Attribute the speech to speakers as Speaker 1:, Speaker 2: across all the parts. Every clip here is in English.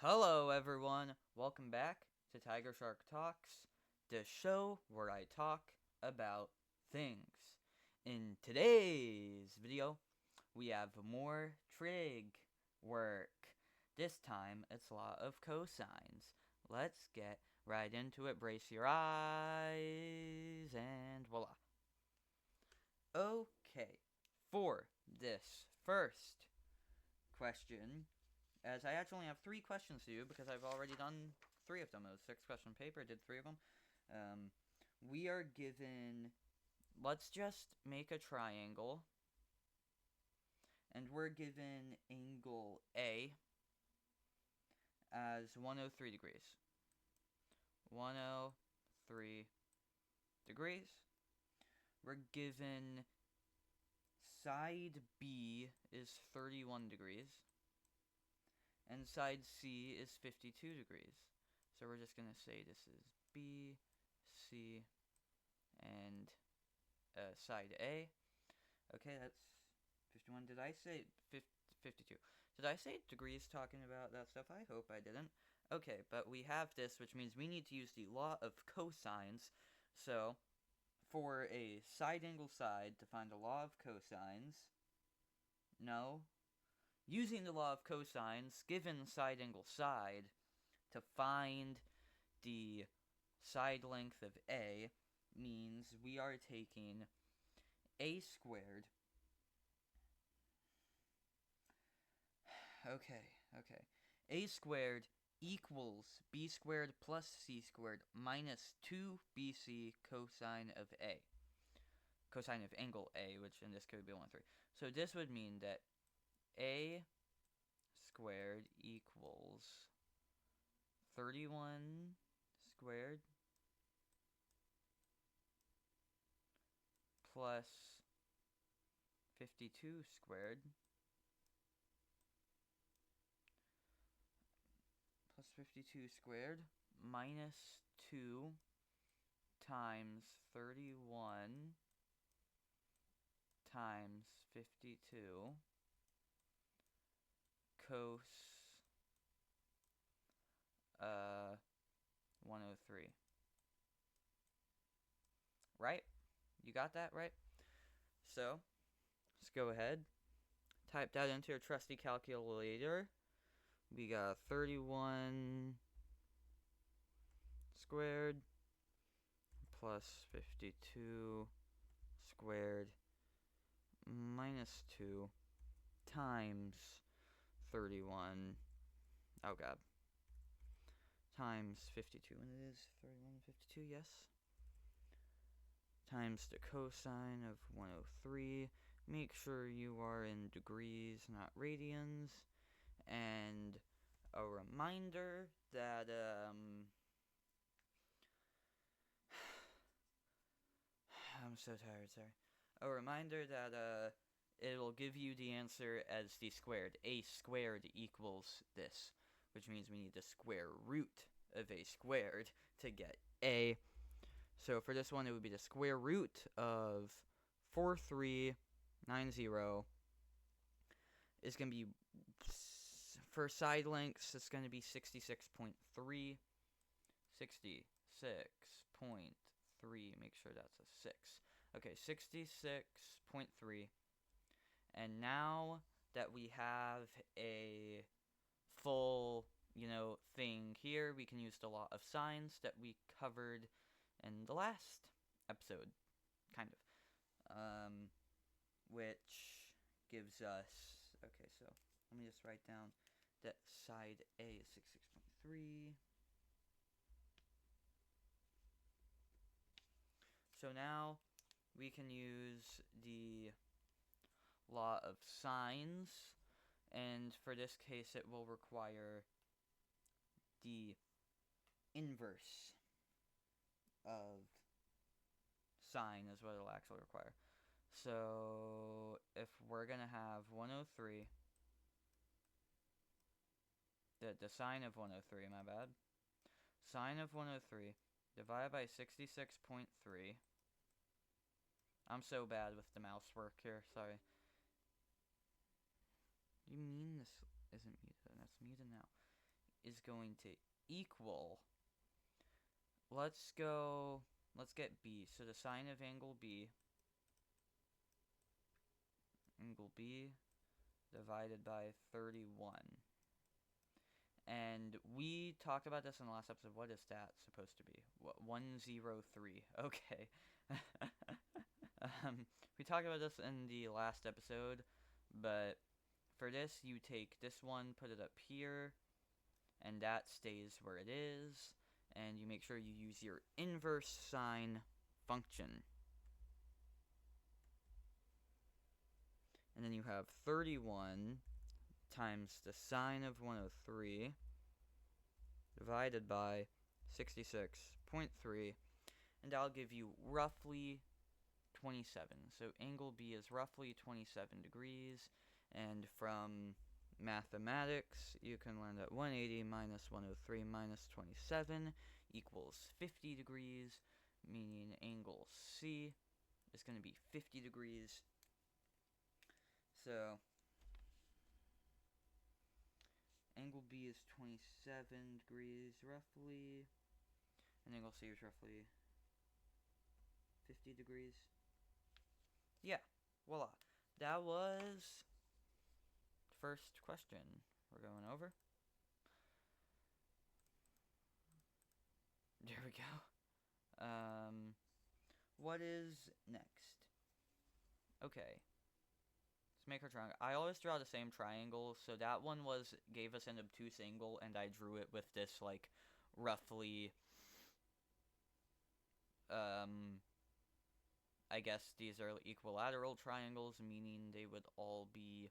Speaker 1: Hello, everyone. Welcome back to TigerSharkTalks, the show where I talk about things. In today's video, we have more trig work. This time, it's law of cosines. Let's get right into it. Brace your eyes, and voila. Okay, for this first question, as I actually have 3 questions to you because I've already done 3 of them. It was 6-question paper, did 3 of them. We are given, let's just make a triangle, and we're given angle A as 103 degrees. 103 degrees. We're given side B is 31 degrees. And side C is 52 degrees. So we're just going to say this is B, C, and side A. Okay, that's 51. Did I say 52? Did I say degrees talking about that stuff? I hope I didn't. Okay, but we have this, which means we need to use the law of cosines. So, for a side angle side, to find the law of cosines, no, using the law of cosines, given side angle side, to find the side length of A means we are taking A squared. Okay. A squared equals B squared plus C squared minus 2BC cosine of A. Cosine of angle A, which in this case would be 1, 3. So this would mean that A squared equals 31 squared plus 52 squared plus 52 squared minus 2 times 31 times 52 cos 103. Right? You got that right? So, let's go ahead. Type that into your trusty calculator. We got 31 squared plus 52 squared minus 2 times 31. Oh god. Times 52. And it is 31 and 52, yes. Times the cosine of 103. Make sure you are in degrees, not radians. And a reminder that, I'm so tired, sorry. A reminder that, it'll give you the answer as the squared. A squared equals this, which means we need the square root of A squared to get A. So for this one, it would be the square root of 4390 is going to be, for side lengths, it's going to be 66.3. 66.3. Make sure that's a 6. Okay, 66.3. And now that we have a full, thing here, we can use the law of sines that we covered in the last episode, kind of. Which gives us, okay, so let me just write down that side A is 66.3. So now we can use the law of sines, and for this case it will require the inverse of sine is what it'll actually require. So if we're going to have 103, the sine of 103, my bad, sine of 103 divided by 66.3. I'm so bad with the mouse work here, sorry. You mean this isn't muted? That's muted now. is going to equal, let's get B. So the sine of angle B divided by 31. And we talked about this in the last episode. What is that supposed to be? What, 103. Okay. We talked about this in the last episode, but for this, you take this one, put it up here, and that stays where it is, and you make sure you use your inverse sine function. And then you have 31 times the sine of 103 divided by 66.3, and that'll give you roughly 27. So angle B is roughly 27 degrees, and from mathematics, you can learn that 180 minus 103 minus 27 equals 50 degrees, meaning angle C is going to be 50 degrees. So angle B is 27 degrees roughly, and angle C is roughly 50 degrees. Yeah, voila. That was the first question we're going over. There we go. What is next? Okay. Let's make our triangle. I always draw the same triangle, so that one gave us an obtuse angle, and I drew it with this, like, roughly, I guess these are equilateral triangles, meaning they would all be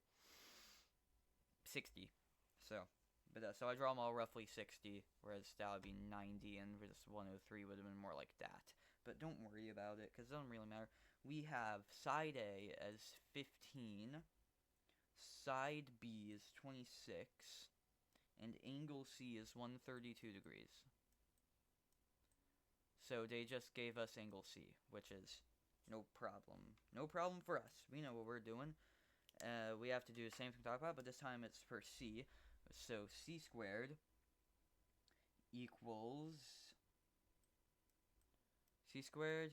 Speaker 1: 60. So I draw them all roughly 60, whereas that would be 90, and this 103 would have been more like that. But don't worry about it, because it doesn't really matter. We have side A as 15, side B is 26, and angle C is 132 degrees. So they just gave us angle C, which is no problem. No problem for us. We know what we're doing. We have to do the same thing to talk about, but this time it's for C. So C squared equals A squared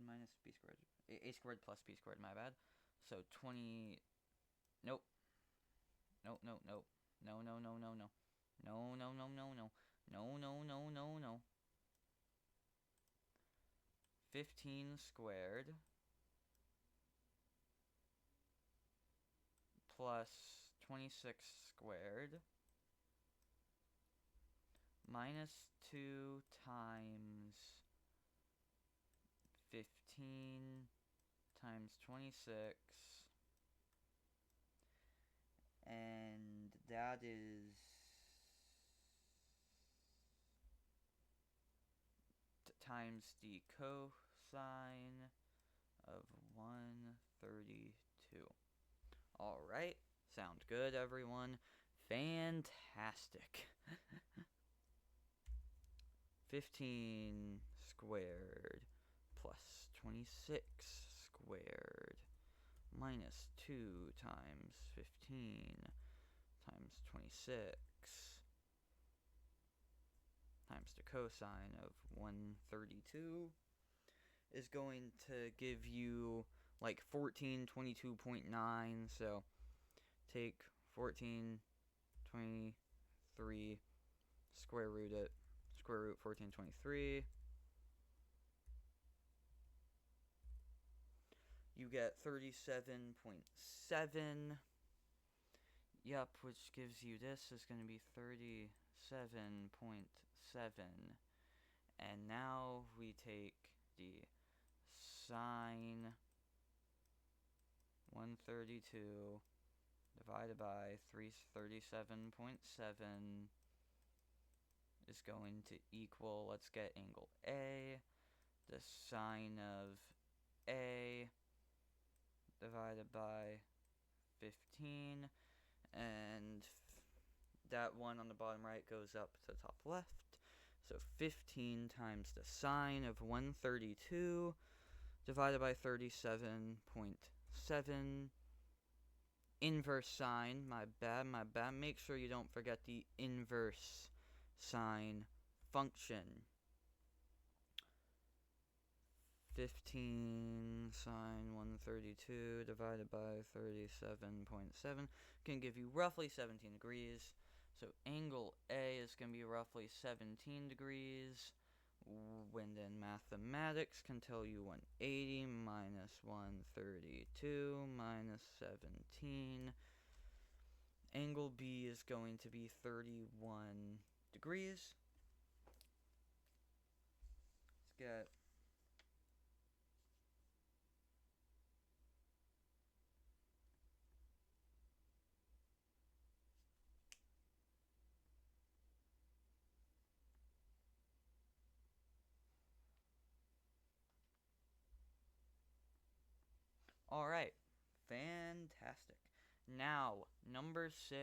Speaker 1: minus B squared. A squared plus B squared, my bad. So 20. Nope. No. No. 15 squared plus 26 squared minus 2 times 15 times 26, and that is times the cosine of 132. Alright, sound good, everyone? Fantastic. 15 squared plus 26 squared minus 2 times 15 times 26 times the cosine of 132 is going to give you like 1422.9. So take 1423, square root 1423. You get 37.7. Yup, which gives you this is going to be 37.7. And now we take the sine 132 divided by 337.7 is going to equal, let's get angle A, the sine of A divided by 15, and that one on the bottom right goes up to the top left. So 15 times the sine of 132 divided by 37.7 inverse sign. My bad. Make sure you don't forget the inverse sign function. 15 sine 132 divided by 37.7 can give you roughly 17 degrees. So angle A is going to be roughly 17 degrees. When in mathematics can tell you 180 minus 132 minus 17. Angle B is going to be 31 degrees. Let's get Alright, fantastic. Now, number 6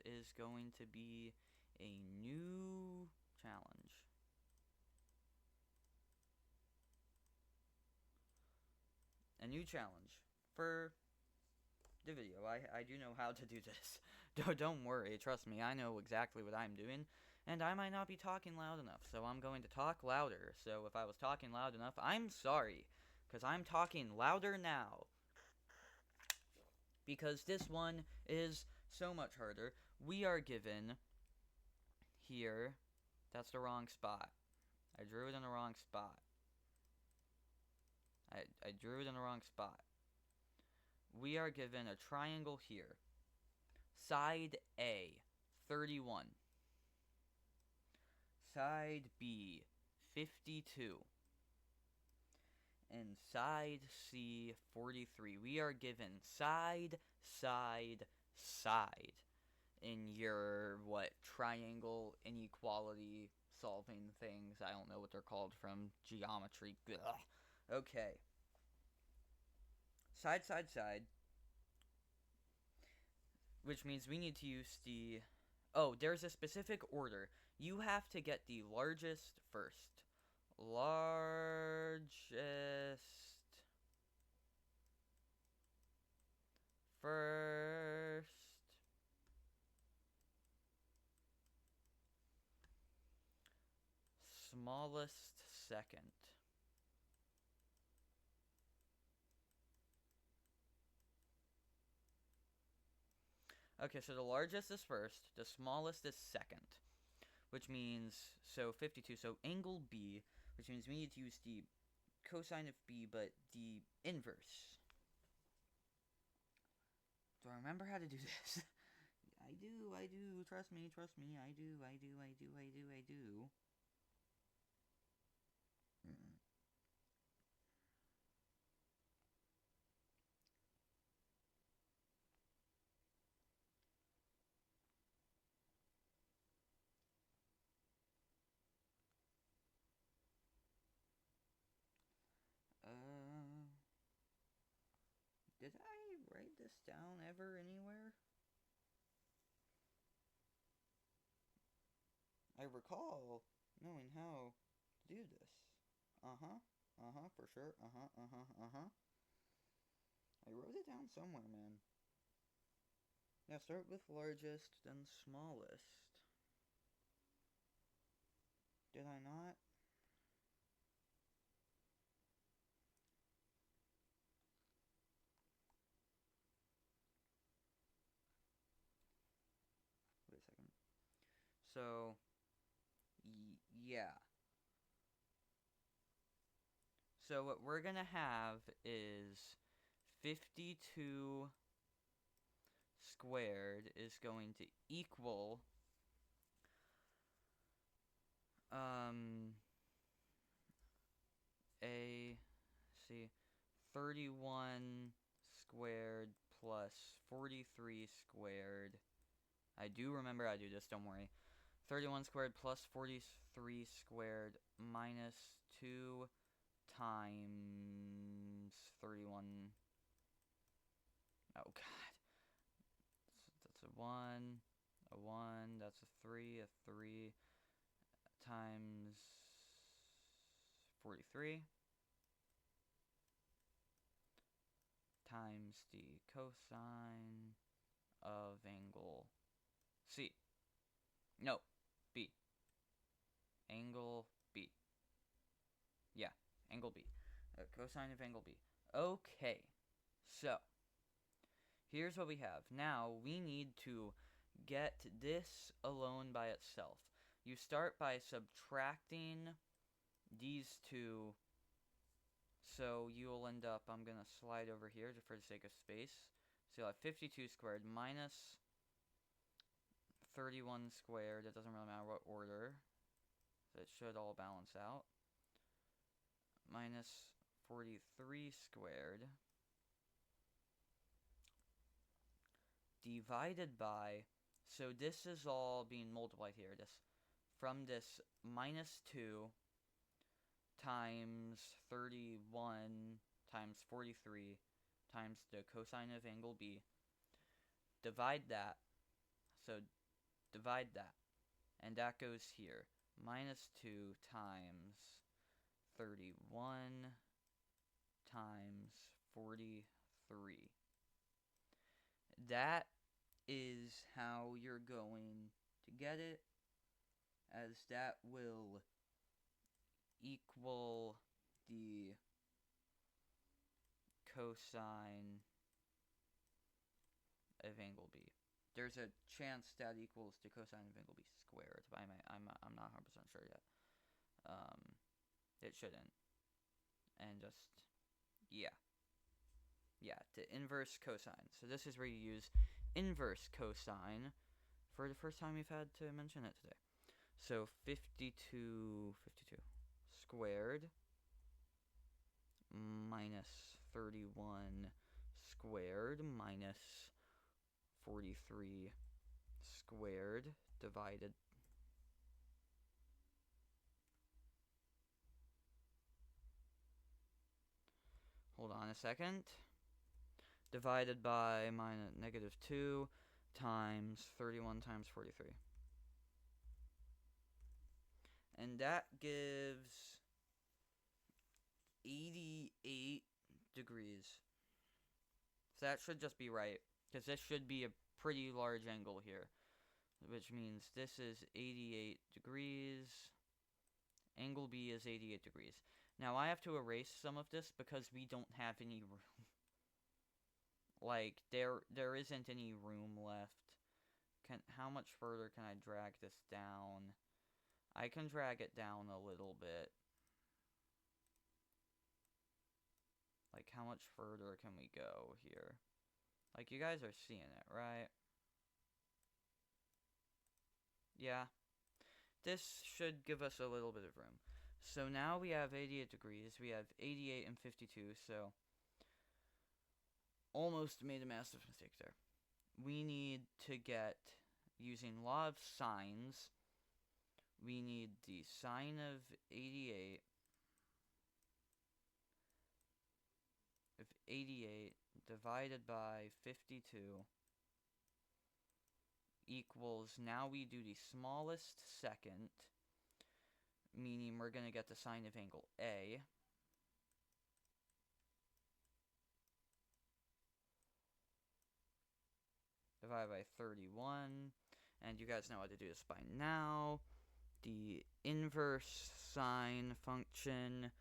Speaker 1: is going to be a new challenge. A new challenge for the video. I do know how to do this. Don't worry, trust me, I know exactly what I'm doing. And I might not be talking loud enough, so I'm going to talk louder. So if I was talking loud enough, I'm sorry, because I'm talking louder now. Because this one is so much harder. We are given here, that's the wrong spot. I drew it in the wrong spot. I drew it in the wrong spot. We are given a triangle here. Side A, 31. Side B, 52. And side C, 43. We are given side, side, side in your, triangle inequality solving things. I don't know what they're called from geometry. Ugh. Okay. Side, side, side. Which means we need to use the... Oh, there's a specific order. You have to get the largest first. Largest first. Smallest second. Okay, so the largest is first, the smallest is second. Which means, so 52, so angle B, which means we need to use the cosine of B, but the inverse. Do I remember how to do this? I do, trust me, I do. Did I write this down ever anywhere? I recall knowing how to do this. For sure. I wrote it down somewhere, man. Yeah, start with largest, then smallest. Did I not? Wait a second. So, yeah. So what we're gonna have is 52 squared is going to equal a see 31 squared plus 43 squared. I do remember how to do this, don't worry. 31 squared plus 43 squared minus 2 times 31. Oh god. That's a 1, that's a 3 times 43 times the cosine C. No, B. Angle B. Yeah, angle B. Cosine of angle B. Okay, so here's what we have. Now we need to get this alone by itself. You start by subtracting these two, so you'll end up, I'm going to slide over here just for the sake of space. So you'll have 52 squared minus 31 squared. It doesn't really matter what order. So it should all balance out. Minus 43 squared divided by, so this is all being multiplied here. This from this minus 2 times 31 times 43 times the cosine of angle B. Divide that. So divide that. And that goes here. Minus 2 times 31 times 43. That is how you're going to get it, as that will equal the cosine of angle B. There's a chance that equals the cosine of angle B squared, but I'm not 100% sure yet. It shouldn't. And just, yeah. Yeah, the inverse cosine. So this is where you use inverse cosine for the first time we've had to mention it today. So 52 squared minus 31 squared minus 43 squared divided. Hold on a second. Divided by minus negative 2 times 31 times 43. And that gives 88 degrees. So that should just be right, because this should be a pretty large angle here, which means this is 88 degrees. Angle B is 88 degrees. Now I have to erase some of this because we don't have any room. Like, there isn't any room left. How much further can I drag this down? I can drag it down a little bit. Like, how much further can we go here? Like, you guys are seeing it, right? Yeah. This should give us a little bit of room. So now we have 88 degrees. We have 88 and 52, so almost made a massive mistake there. We need to get, using law of sines, we need the sine of 88 divided by 52 equals, now we do the smallest second, meaning we're going to get the sine of angle A. Divided by 31. And you guys know how to do this by now. The inverse sine function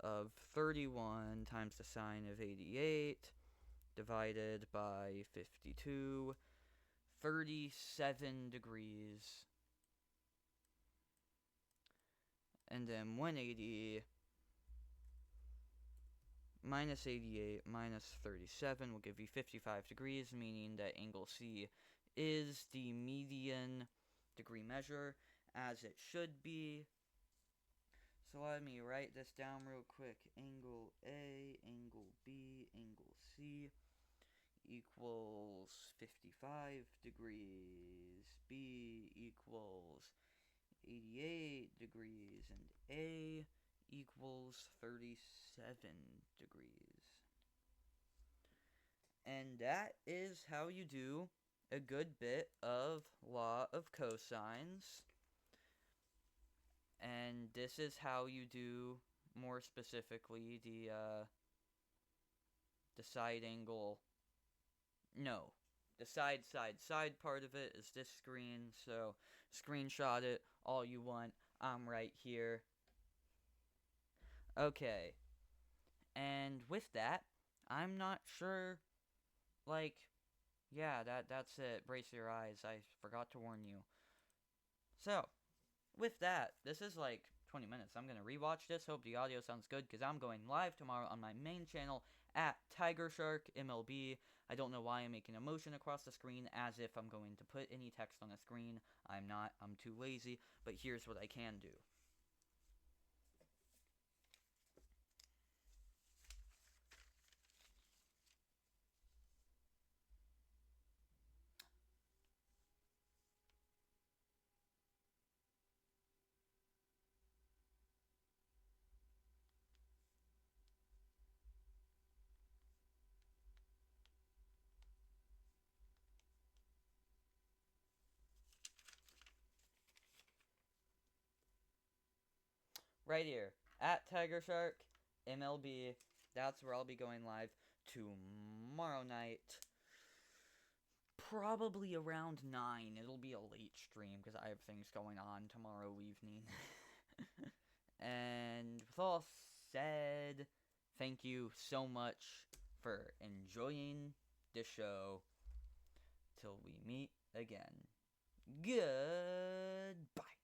Speaker 1: of 31 times the sine of 88 divided by 52. 37 degrees. And then 180 minus 88 minus 37 will give you 55 degrees, meaning that angle C is the median degree measure, as it should be. So let me write this down real quick. Angle A, angle B, angle C equals 55 degrees. B equals 88 degrees, and A equals 37 degrees. And that is how you do a good bit of law of cosines. And this is how you do, more specifically, the side angle, no, the side part of it is this screen, so screenshot it all you want. I'm right here. Okay. And with that, I'm not sure, like, yeah, that's it. Brace your eyes. I forgot to warn you. So, with that, this is like 20 minutes. I'm going to rewatch this. Hope the audio sounds good because I'm going live tomorrow on my main channel at TigerSharkMLB. I don't know why I'm making a motion across the screen as if I'm going to put any text on the screen. I'm not. I'm too lazy. But here's what I can do. Right here at TigerSharkMLB. That's where I'll be going live tomorrow night. Probably around 9. It'll be a late stream because I have things going on tomorrow evening. And with all said, thank you so much for enjoying the show. Till we meet again. Goodbye.